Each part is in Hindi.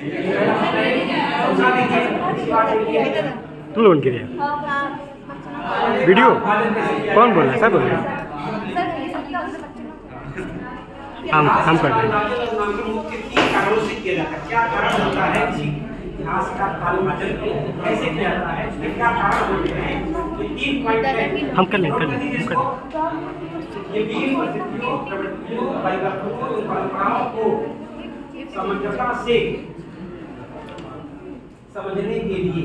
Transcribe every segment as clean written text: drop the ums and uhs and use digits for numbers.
तुम लोग के लिए वीडियो कौन बोल रहा है? सब बोल रहे हैं। हम कर रहे हैं। कारणों से किया जाता है। क्या कारण होता है किसी इतिहास का कालभाजन कैसे किया जाता है? क्या कारण होते हैं? ये 3 पॉइंट है। हम कर लें। ये 20 परिस्थितियों, प्रवृत्तियों, परिवर्तनों, परंपराओं को समझौता से समझने के लिए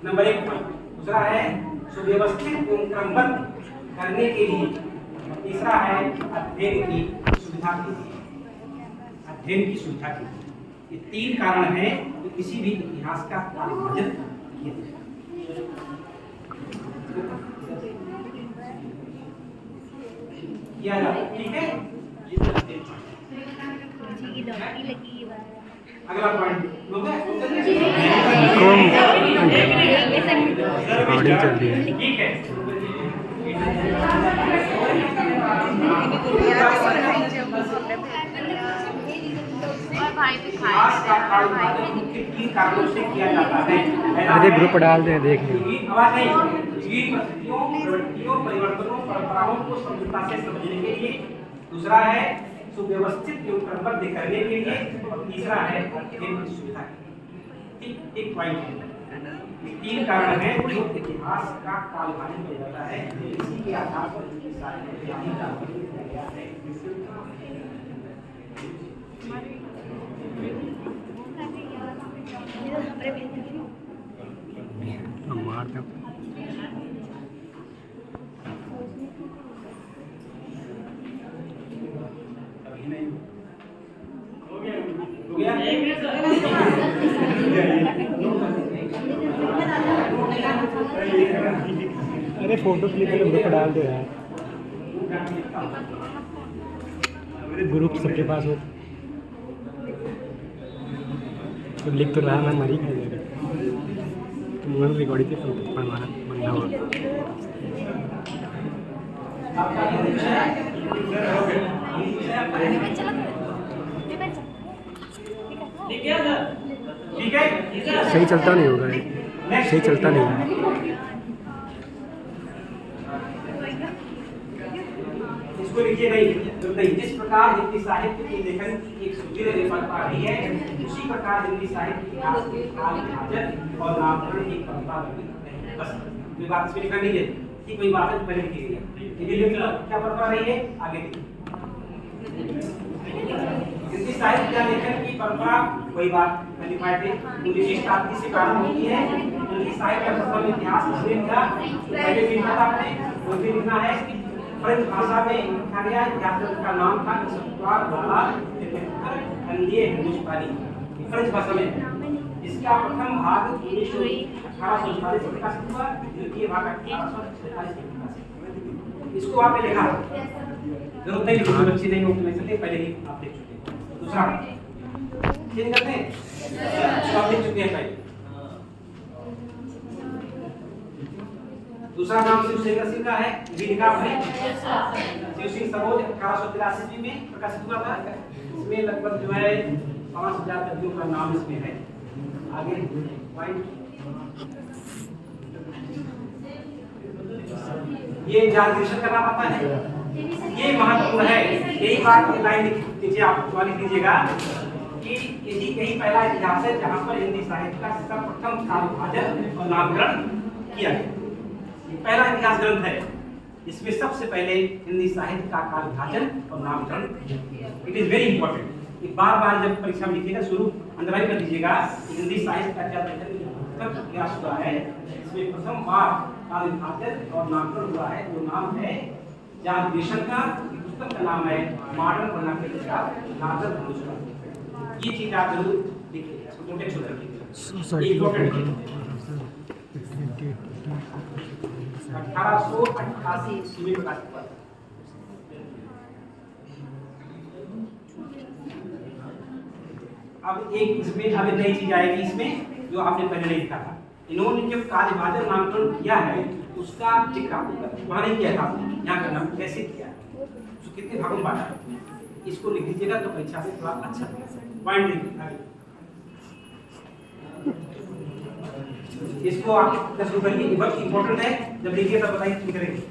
नंबर 1 पॉइंट। दूसरा है सुव्यवस्थित एवं क्रमबद्ध करने के लिए। तीसरा है अध्ययन की सुविधा के लिए। अध्ययन की सुविधा के लिए ये 3 कारण हैं कि किसी भी इतिहास का कालभाजन किया जाता है। ठीक है, अगला पॉइंट चल रही है। ठीक है, इतिहास का कालभाजन मुख्य 3 कारणों से किया जाता है। अरे ग्रुप डाल दें, देख लें। आवाज नहीं, जीवन परिस्थितियों, प्रवृत्तियों, परिवर्तनों, परंपराओं को समझौता से समझने के लिए। दूसरा है सुव्यवस्थित एवं क्रमबद्ध करने के लिए। और तीसरा है अध्ययन की सुविधा के लिए। एक पॉइंट है, 3 कारण हैं जो इतिहास का कालभाजन किया जाता है। इसी के आधार पर इनकी सारी जानकारी दिया गया है। मार दो। अरे फोटो क्लिक करके ग्रुप डाल दो यार। ग्रुप सबके पास हो तो लिख तो रहा, मैं मरी खा जाएगा। तुम लोग रिकॉर्डिंग पे पढ़वाना बंदा हो। ठीक है, सही चलता नहीं होगा, सही चलता नहीं है। इसको लिखिए नहीं, जिस प्रकार हिंदी साहित्य के लेखन की एक सुदृढ़ परंपरा रही है, उसी प्रकार हिंदी साहित्य इतिहास के कालभाजन और नामकरण की परंपरा भी है। बस कोई बात इसमें लिखा नहीं है कि कोई बात है पहले लिखी गई है। ये लिख लो क्या परंपरा रही है, आगे लिखिए। हिंदी साहित्य का लेखन की परंपरा वही बात मैंने पाई थी 19वीं शताब्दी से प्रारंभ होती है। हिंदी साहित्य का प्रथम इतिहास किसने लिखा? पहले लिखा था आपने, वो भी लिखना है फ्रेंच भाषा में लिखा गया। का नाम था हिंदुस्तानी, फ्रेंच भाषा में। इसका प्रथम भाग 1848 में प्रकाशित हुआ, द्वितीय भाग 1847 में प्रकाशित। इसको आपने लिखा, जरूरत नहीं लिखने बच्चे नहीं हो नहीं सकते, पहले ही आप लिख चुके हैं। दूसरा चेंज करते हैं, आप लिख चुके हैं पहले। दूसरा नाम शिव सिंह का है, भी लिखा है शिव सिंह सरोज 1883 में प्रकाशित हुआ था। इसमें लगभग जो है 5000 कवियों का नाम इसमें है। आगे पॉइंट, ये जानकारी का नाम आता है, ये महत्वपूर्ण है। यही बात लाइन नीचे आप लिख लीजिएगा कि यही पहला इतिहास है जहां पर हिंदी साहित्य का सर्वप्रथम कालभाजन और नामकरण किया गया। पहला इतिहास ग्रंथ है, इसमें सबसे पहले हिंदी साहित्य का कालभाजन और नामकरण। It is very important. बार बार जब परीक्षा में लिखिएगा शुरू अंडरलाइन कर दीजिएगा कि हिंदी साहित्य का क्या प्रयास हुआ है। इसमें प्रथम बार कालभाजन और नामकरण हुआ है। जो नाम है जॉन ग्रिशम का, पुस्तक का नाम है मॉडर्न वर्नाक्युलर का नादर धनुष। ये चीज आप जरूर लिखिएगा, इसको नोटेट कर लीजिएगा। 1888 में प्रकाशित हुआ। अब एक इसमें अब नई चीज आएगी इसमें जो आपने पहले नहीं लिखा था। इन्होंने जब कालभाजन नामकरण किया है उसका जिक्र वहां नहीं किया था, यहाँ करना कैसे किया, तो कितने भागों में बांटा, इसको लिख लीजिएगा तो परीक्षा में थोड़ा अच्छा लगेगा। पॉइंट इसको आप शुरू करिए, बहुत इंपॉर्टेंट है, जब लिखिए तब बताइए क्या करेंगे।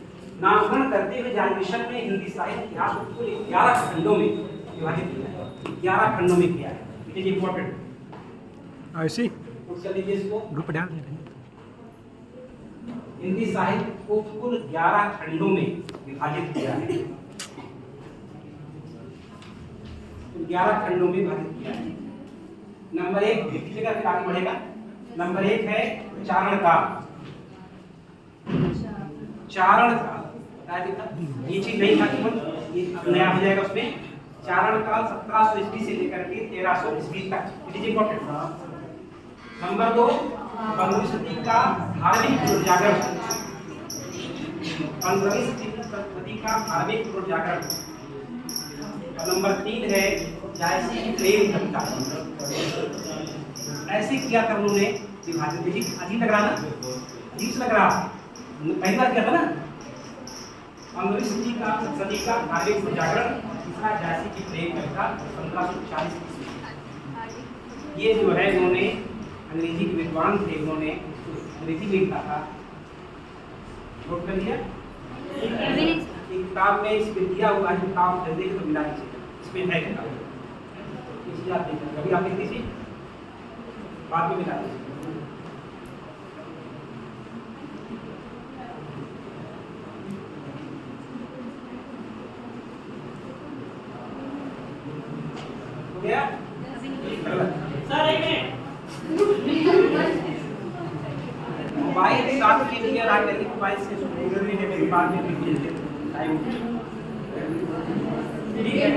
नामकरण करते हुए जानविशन में हिंदी साहित्य इतिहास को कुल 11 खंडों में विभाजित किया है, 11 खंडों में किया है, इट इज इंपॉर्टेंट। ऐसी कुछ कर लीजिए इसको, ग्रुप डाल देते हैं। हिंदी साहित्य को कुल 11 खंडों में विभाजित किया है, कुल 11 खंडों में विभाजित किया है। नंबर 1 लिखिएगा, फिर आगे बढ़ेगा। नंबर 1 है चारण काल। चारण काल बताया था, ये चीज नहीं था केवल, ये अब नया हो जाएगा उसमें। चारण काल 1700 ईस्वी से लेकर के 1300 ईस्वी तक, इट इज इंपॉर्टेंट। नंबर 2 15वीं सदी का धार्मिक पुनर्जागरण, 15वीं सदी का धार्मिक पुनर्जागरण। नंबर 3 है जायसी की प्रेम कविता। ऐसे किया था उन्होंने विभाजन। अजीब लग रहा ना, अजीब लग रहा, पहली बार किया था ना। 15वीं सदी का धार्मिक पुनर्जागरण। तीसरा जायसी की प्रेम कविता 1540 ईस्वी। ये जो है उन्होंने अंग्रेजी के विद्वान थे, उन्होंने अंग्रेजी में लिखा था, नोट कर लिया। एक किताब में इसमें दिया हुआ है, किताब जल्दी से मिला लीजिए, इसमें है किताब, इसलिए आप देखिए, कभी आप लिख दीजिए, बाद में मिला लीजिए। हो गया सर, एक मिनट मोबाइल साथ के लिए रहा करिए, मोबाइल से जरूरी है, मेरी बात में लिख लीजिए टाइम। ठीक है,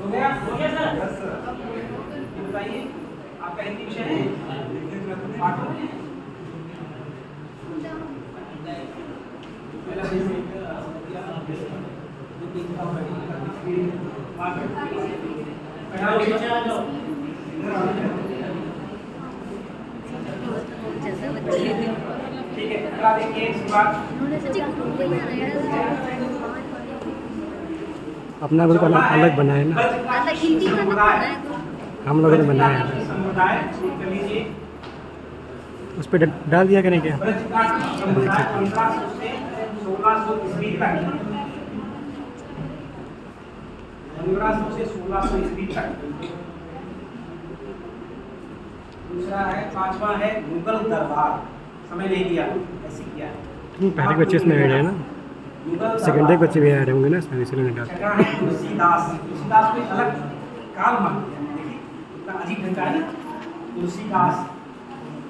हो गया सर। बताइए आपका हिंदी विषय है पाठ में? ठीक है, अगला देखिए इसके बाद अपना ग्रुप अलग बनाए ना, हम लोगों ने बनाया है, समुदाय कर लीजिए। उस पर डाल दिया करें क्या? ब्रज का समुदाय 1500 से 1600 ईस्वी तक, 1500 से 1600 ईस्वी तक। दूसरा है, पांचवा है मुगल दरबार, समय नहीं दिया, ऐसे किया है। पहले के बच्चे इसमें ऐड है ना, सेकंड के बच्चे भी ऐड होंगे ना इसमें, इसलिए नहीं डालते। छठा है तुलसीदास। तुलसीदास को अलग काल मान लिया, देखिए इतना अजीब ढंग का है ना, तुलसीदास।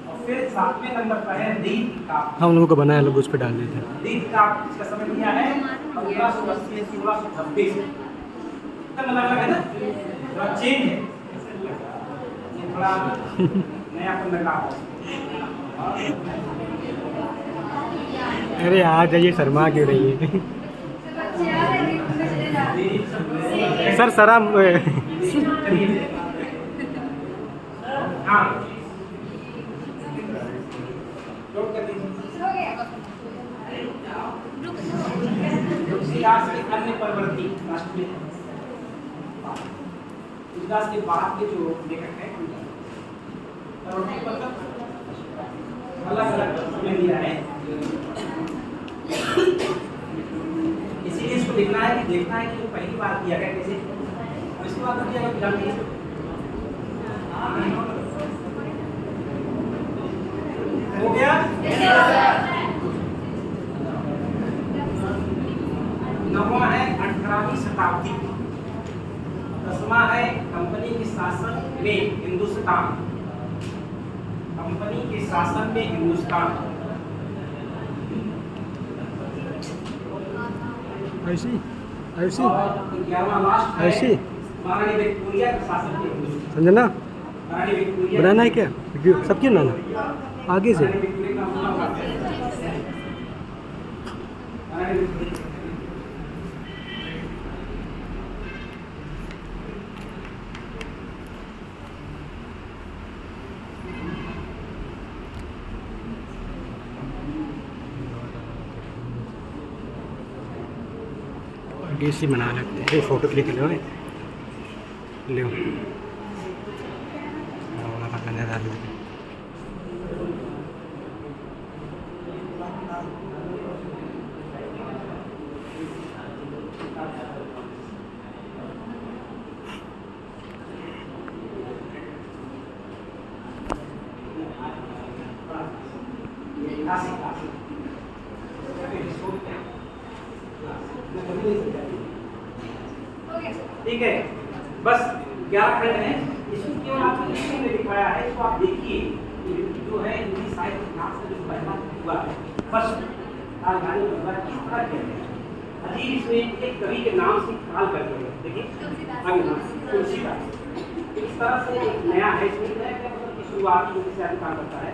और फिर 7वें नंबर पर है दीप का। हम लोगों को बनाया, लोग उस पर डाल देते हैं। दीप का इसका समय दिया है 1580 से 1690। इतना अलग है ना, थोड़ा चेंज है, ये थोड़ा नयापन लगा। अरे आ जाइए, शर्मा क्यों रही है? सर शर्म हाँ, नोट कर दीजिए। तुलसीदास के अन्य परवर्ती राष्ट्र में, तुलसीदास के बाद के जो लेखक हैं, परवर्ती मतलब अलग अलग समय दिया है, इसीलिए इसको लिखना है कि देखना है कि पहली बार किया गया कैसे, और इसके बाद किया गया जानते हैं। हो गया? नौवां है 18वीं शताब्दी। 10वां है कंपनी के शासन में हिंदुस्तान, कंपनी के शासन में हिंदुस्तान। ऐसी ऐसी 11वां लास्ट है ऐसी महारानी विक्टोरिया के शासन में हिंदुस्तान। संजना महारानी विक्टोरिया बनाना है क्या? सब क्यों बनाना आगे से? महारानी विक्टोरिया का नाम आता है। महारानी विक्टोरिया डीसी बना लगते हैं, फोटो क्लिक लो। लिहून मला करण्यात आले. ठीक है, बस 11 खंड है. इसको केवल आपको इसमें दिखाया है. इसको आप देखिए जो है हिंदी साहित्य इतिहास का जो पहला हुआ है फर्स्ट राजधानी हुआ किस तरह के अजीब इसमें एक कवि के नाम से काल कर दिया. देखिए आगे नाम तुलसीदास. इस तरह से एक नया है. इसमें नया क्या मतलब कि शुरुआत में से काम करता है.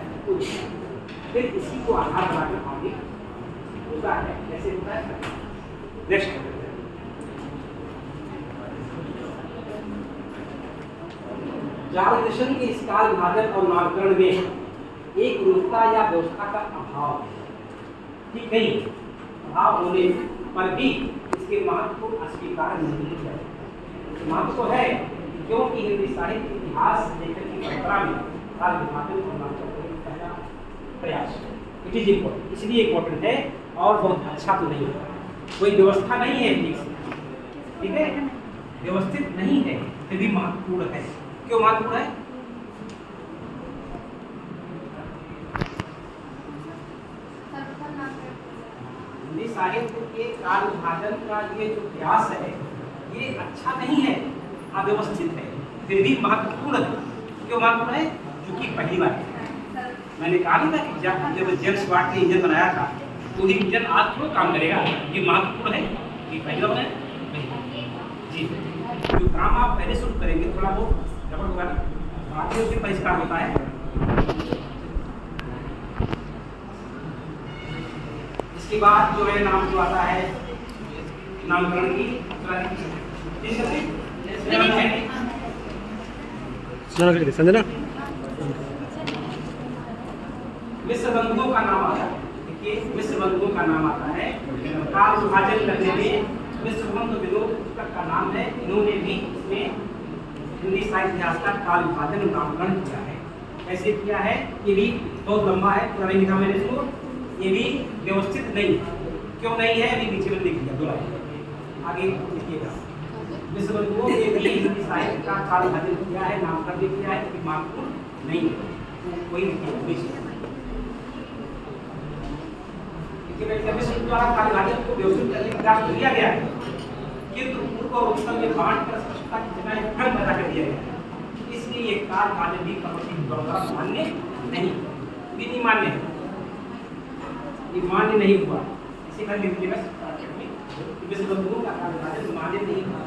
फिर इसी को आधार बनाकर आगे होता है. कैसे होता है? नेक्स्ट जागृति के इस काल विभाजन और नामकरण में एक रूपता या व्यवस्था का अभाव ठीक नहीं. अभाव होने पर भी इसके महत्व को अस्वीकार नहीं किया. महत्व तो है क्योंकि हिंदी साहित्य इतिहास लेखन की परंपरा में काल विभाजन और नामकरण का पहला प्रयास इट इज इम्पोर्टेंट. इसलिए इम्पोर्टेंट है और बहुत अच्छा तो नहीं है. कोई व्यवस्था नहीं है ठीक से. ठीक है, व्यवस्थित नहीं है फिर भी महत्वपूर्ण है. क्यों महत्वपूर्ण है? हिंदी साहित्य के काल विभाजन का ये जो प्रयास है ये अच्छा नहीं है, अव्यवस्थित है, फिर भी महत्वपूर्ण है. क्यों महत्वपूर्ण है? क्योंकि पहली बार मैंने कहा नहीं था कि जब जेम्स वाट ने इंजन बनाया था तो ये इंजन आज थोड़ा काम करेगा. ये महत्वपूर्ण है कि पहली बार बनाया जी. जो काम आप पहले शुरू करेंगे थोड़ा बहुत गड़बड़ होगा ना, बाद में उसके परिष्कार होता है. इसके बाद जो है नाम जो आता है नामकरण की संजना मिश्र बंधुओं का नाम आता है. देखिए मिश्र बंधुओं का नाम आता है. काल विभाजन करने में मिश्र बंधु विनोद पुस्तक का नाम है. इन्होंने भी इसमें हिंदी साहित्य इतिहास का काल विभाजन नामकरण किया है. कैसे किया है? ये भी बहुत लंबा है, पूरा नहीं लिखा मैंने इसको. ये भी व्यवस्थित नहीं. क्यों नहीं है? अभी नीचे में लिख दिया. दो आगे लिखिएगा. मिश्र बंधुओं ने भी हिंदी साहित्य का काल विभाजन किया है, नामकरण भी किया है, लेकिन महत्वपूर्ण नहीं है. वही लिखिए. द्वारा काल विभाजन को व्यवस्थित करने का प्रयास किया गया है, किंतु पूर्व और उत्तर में बांट कर स्पष्टता की जगह एक भ्रम पैदा कर दिया गया है. इसलिए ये काल विभाजन भी प्रवचन द्वारा मान्य नहीं. भी नहीं मान्य है. ये मान्य नहीं हुआ. इसी कारण लिख लीजिएगा विश्व बंधुओं का काल विभाजन मान्य नहीं हुआ.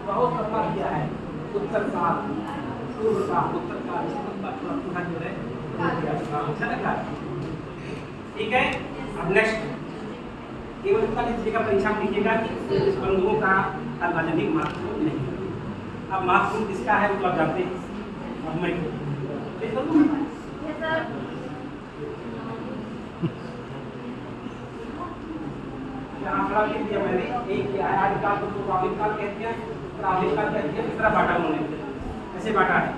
बहुत लंबा किया है. उत्तर काल पूर्व का उत्तर का पूरा जो है अच्छा लगा. ठीक है. अब नेक्स्ट केवल इतना लिखिएगा, परीक्षा में लिखिएगा कि इस बंधुओं का कालवाजनिक महत्वपूर्ण नहीं. अब महत्वपूर्ण किसका है तो आप जानते हैं. अब मैं यहाँ खड़ा लिख दिया मैंने. एक किया है आदिकाल को प्रारंभिक काल कहते हैं, प्रारंभिक काल कहते हैं. दूसरा बांटा उन्होंने ऐसे बांटा है.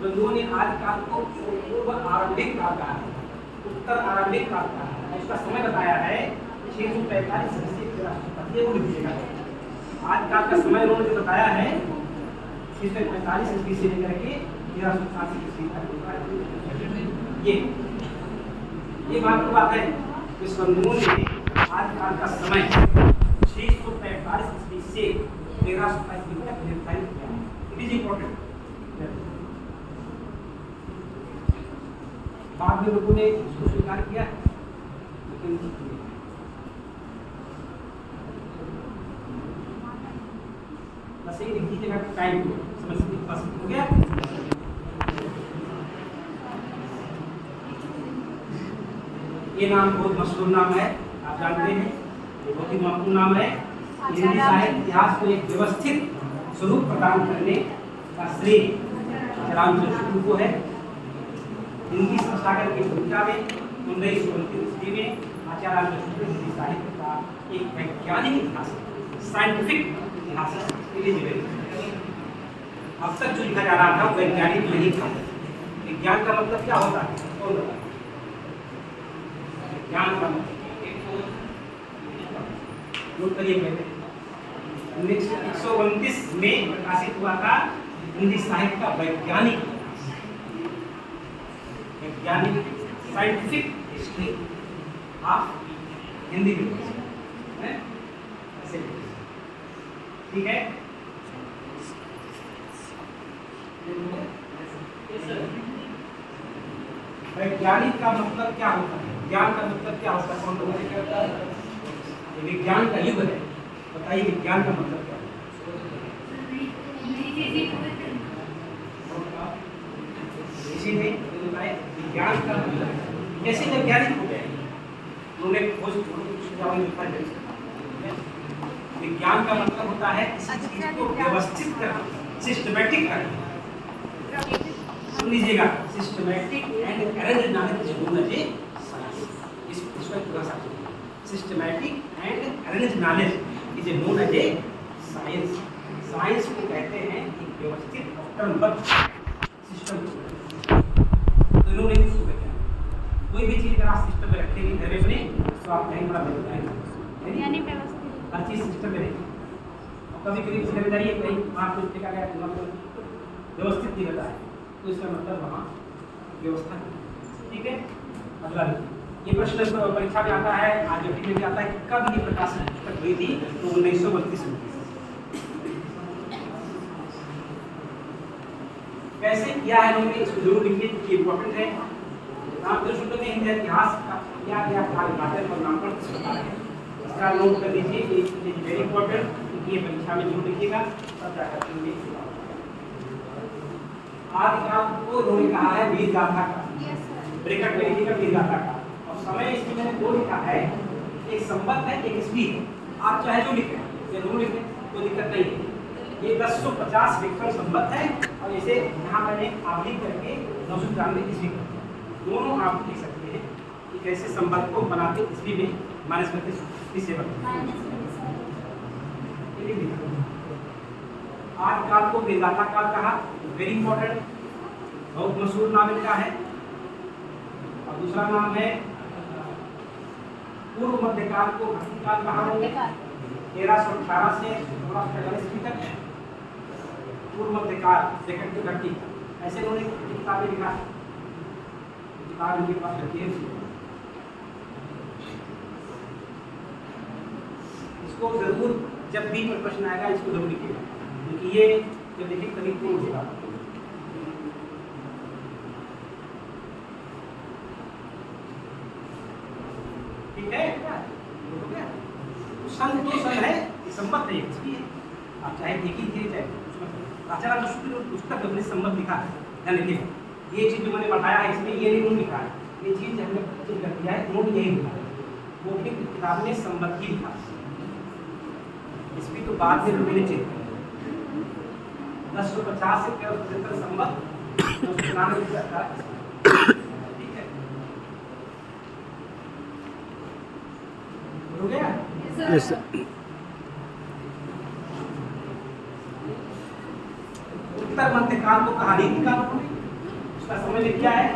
बंधुओं ने आदिकाल को पूर्व आरंभिक काल कहा है, उत्तर आरंभिक काल कहा है. इसका समय बताया है 645 ईस्वी से लिखिएगा. आदिकाल का समय उन्होंने जो बताया है 645 ईस्वी से लेकर के 1380 ईस्वी तक. ये बात बात है. इस बंधुओं ने आदिकाल का समय 645 ईस्वी से 1380 ईस्वी तक निर्धारित किया. It is important. बाद में लोगों ने इसको स्वीकार किया, लेकिन बस यही लिख दीजिएगा. टाइम समझ हो गया. ये नाम बहुत मशहूर नाम है, आप जानते हैं. ये बहुत ही महत्वपूर्ण नाम है. हिंदी साहित्य इतिहास को एक व्यवस्थित स्वरूप प्रदान करने का श्रेय रामचंद्र शुक्ल को है. हिंदी संस्थागत की भूमिका में 1929 ईस्वी में आचार्य रामचंद्र शुक्ल हिंदी साहित्य एक वैज्ञानिक इतिहास, साइंटिफिक इतिहास है। अब तक जो लिखा जा रहा था वो वैज्ञानिक नहीं था। विज्ञान का मतलब क्या होता है? कौन बताए? विज्ञान का मतलब नोट करिए पहले। 1929 में प्रकाशित हुआ था हिंदी साहित्य का वैज्ञानिक scientific history of Hindi literature, ऐसे ठीक है। वैज्ञानिक का मतलब क्या होता है? ज्ञान का मतलब क्या होता है? कौन लोगों ने क्या बताया? विज्ञान का युग है, बताइए विज्ञान का मतलब क्या है? इसीलिए विज्ञान का मतलब कैसे वैज्ञानिक हो गए? उन्होंने खोज विज्ञान का मतलब होता है किसी चीज को व्यवस्थित करना, सिस्टमैटिक करना। सुन लीजिएगा, systematic and arranged knowledge is known as a science. इसको पूरा समझिए। Systematic and arranged knowledge is known as a science. Science को कहते हैं एक व्यवस्थित क्रमबद्ध सिस्टम। तो इन्होंने इसको बताया कोई भी चीज अगर आप सिस्टम में रखेंगे घर में बने तो आप कहीं बड़ा बन जाएंगे, यानी व्यवस्थित हर चीज सिस्टम में रहेगी। और कभी कभी किसी में जाइए कहीं वहाँ कुछ देखा गया मतलब व्यवस्थित नहीं रहता है, तो इसका मतलब वहाँ व्यवस्था, ठीक है। अगला ये प्रश्न परीक्षा में आता है, आज में भी आता है कि कब ये प्रकाशन पुस्तक हुई थी? तो 1932 में। कैसे किया है इन्होंने, इसको जरूर लिखिए क्योंकि इम्पोर्टेंट है। आप जो शुद्ध में हिंदी इतिहास का क्या क्या काल और नामकरण किस प्रकार है इसका नोट कर लीजिए। ये इज वेरी इंपॉर्टेंट क्योंकि ये परीक्षा में जरूर लिखिएगा, तब जाकर के आदिकाल को इन्होंने कहा है वीर गाथा का। ब्रैकेट में लिखिएगा वीर गाथा का। और समय इसमें मैंने दो लिखा है, एक संवत है एक ईस्वी है। आप चाहे जो लिखें या दोनों लिखें कोई दिक्कत नहीं है। ये 1050 विक्रम संवत है और इसे यहाँ मैंने आधी करके 993 ईस्वी कर दिया। दोनों आप लिख सकते हैं कि कैसे संवत को बनाते ईस्वी में -32 से आज काल को वीरगाथा काल कहा, वेरी इंपॉर्टेंट, बहुत मशहूर नाम इनका है। और दूसरा नाम है पूर्व मध्यकाल को भक्ति काल कहा, 1318 से 1645 ईस्वी तक। पूर्व मध्यकाल सेकंड टू भक्ति, ऐसे उन्होंने किताबें लिखा, किताब इनके पास रखी है। इसको जरूर जब भी कोई प्रश्न आएगा इसको जरूर लिखिएगा क्योंकि ये जब लिखिए तभी पूर्ण होगा। ठीक है, हो गया। सन तो सन है, संबत है, कुछ भी है। आप चाहे देखिए चाहे आचार्य जो शुक्ल पुस्तक अपने संबत लिखा है, ध्यान रखिए। ये चीज जो मैंने बताया है इसमें ये नहीं लिखा है, ये चीज हमने चीज कर दिया है, उन्होंने यही लिखा है। वो भी किताब में संबत ही लिखा, इसमें तो बाद में लोगों ने चेक 1050 से 1375 संबत ठीक है, हो गया। Yes sir. उत्तर मध्य काल को कहा रीति काल, उसका समय में क्या है?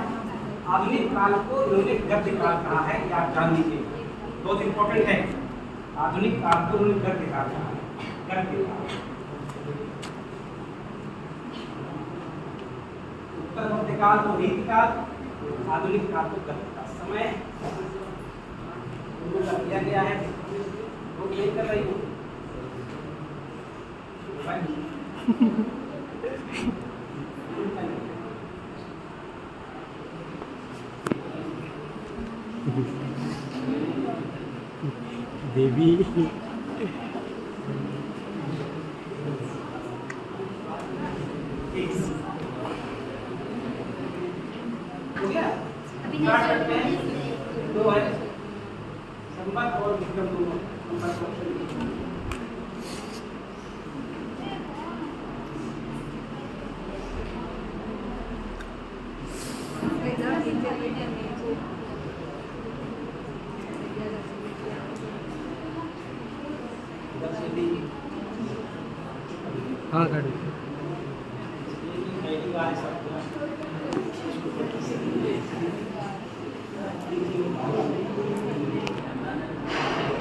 आधुनिक काल को इन्होंने गद्य काल कहा है, या आप जान लीजिए, बहुत इंपॉर्टेंट है। आधुनिक काल को उन्होंने गद्य काल कहा है, गद्य काल। उत्तर मध्य काल को रीति काल, आधुनिक काल को गद्य काल। समय उनको दिया गया है, वो नहीं कर रही हूँ देवी हो गया। स्टार्ट करते हैं। दो है संबत और विक्रम दोनों। यदि हाँ काट पहली बार शब्द